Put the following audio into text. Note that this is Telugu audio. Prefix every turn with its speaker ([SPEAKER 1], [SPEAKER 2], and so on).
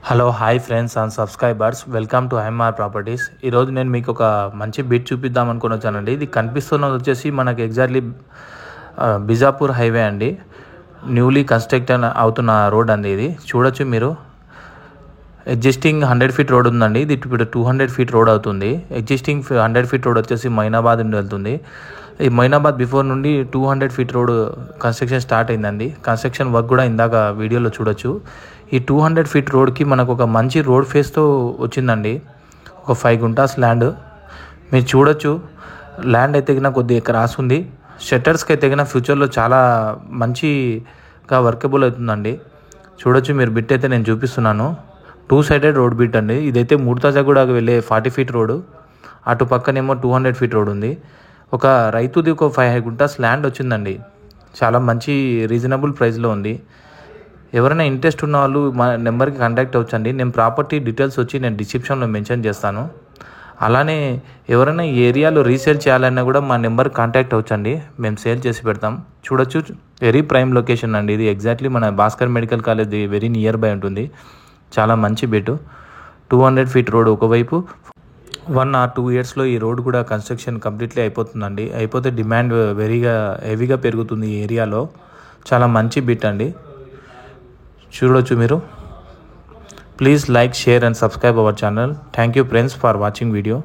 [SPEAKER 1] Hello hi friends and subscribers, welcome to MR properties. ఈరోజు నేను మీకు ఒక మంచి బిట్ చూపిద్దాం అనుకుని వచ్చానండి. ఇది కనిపిస్తున్నది వచ్చేసి మనకి ఎగ్జాక్ట్లీ బిజాపూర్ హైవే అండి. న్యూలీ కన్స్ట్రక్ట్ అవుతున్న రోడ్ అండి. ఇది చూడొచ్చు మీరు. ఎగ్జిస్టింగ్ 100 ఫీట్ రోడ్ ఉందండి. ఇది ఇప్పుడు 200 ఫీట్ రోడ్ అవుతుంది. ఎగ్జిస్టింగ్ 100 ఫీట్ రోడ్ వచ్చేసి మైనాబాద్ నుండి వెళ్తుంది. ఈ మైనాబాద్ బిఫోర్ నుండి 200 ఫీట్ రోడ్ కన్స్ట్రక్షన్ స్టార్ట్ అయిందండి. కన్స్ట్రక్షన్ వర్క్ కూడా ఇందాక వీడియోలో చూడొచ్చు. ఈ 200 ఫీట్ రోడ్కి మనకు ఒక మంచి రోడ్ ఫేస్తో వచ్చిందండి. ఒక 5 గుంటాస్ ల్యాండ్ మీరు చూడొచ్చు. ల్యాండ్ అయితే కొద్దిగా క్రాస్ ఉంది. షట్టర్స్కి అయితే ఫ్యూచర్లో చాలా మంచిగా వర్కబుల్ అవుతుందండి. చూడొచ్చు మీరు. బిట్ అయితే నేను చూపిస్తున్నాను. 2 సైడెడ్ రోడ్ బిట్ అండి. ఇదైతే మూర్తాజాగూడకు వెళ్ళే 40 ఫీట్ రోడ్. అటు పక్కనేమో 200 ఫీట్ రోడ్ ఉంది. ఒక రైతుది ఒక 5 గుంటాస్ ల్యాండ్ వచ్చిందండి. చాలా మంచి రీజనబుల్ ప్రైస్లో ఉంది. ఎవరైనా ఇంట్రెస్ట్ ఉన్న వాళ్ళు మా నెంబర్కి కాంటాక్ట్ అవ్వచ్చండి. నేను ప్రాపర్టీ డీటెయిల్స్ వచ్చి నేను డిస్క్రిప్షన్లో మెన్షన్ చేస్తాను. అలానే ఎవరైనా ఈ ఏరియాలో రీసేల్ చేయాలన్నా కూడా మా నెంబర్కి కాంటాక్ట్ అవ్వచ్చండి. మేము సేల్ చేసి పెడతాం. చూడొచ్చు, వెరీ ప్రైమ్ లొకేషన్ అండి. ఇది ఎగ్జాక్ట్లీ మన Bhaskar medical college very near by ఉంటుంది. చాలా మంచి బిట్. 200 ఫీట్ రోడ్ ఒకవైపు. 1 or 2 ఇయర్స్లో ఈ రోడ్ కూడా కన్స్ట్రక్షన్ కంప్లీట్లీ అయిపోతుందండి. అయిపోతే డిమాండ్ హెవీగా పెరుగుతుంది ఈ ఏరియాలో. చాలా మంచి బిట్ అండి. చూడొచ్చు మీరు. Please like, share and subscribe our channel. Thank you friends for watching video.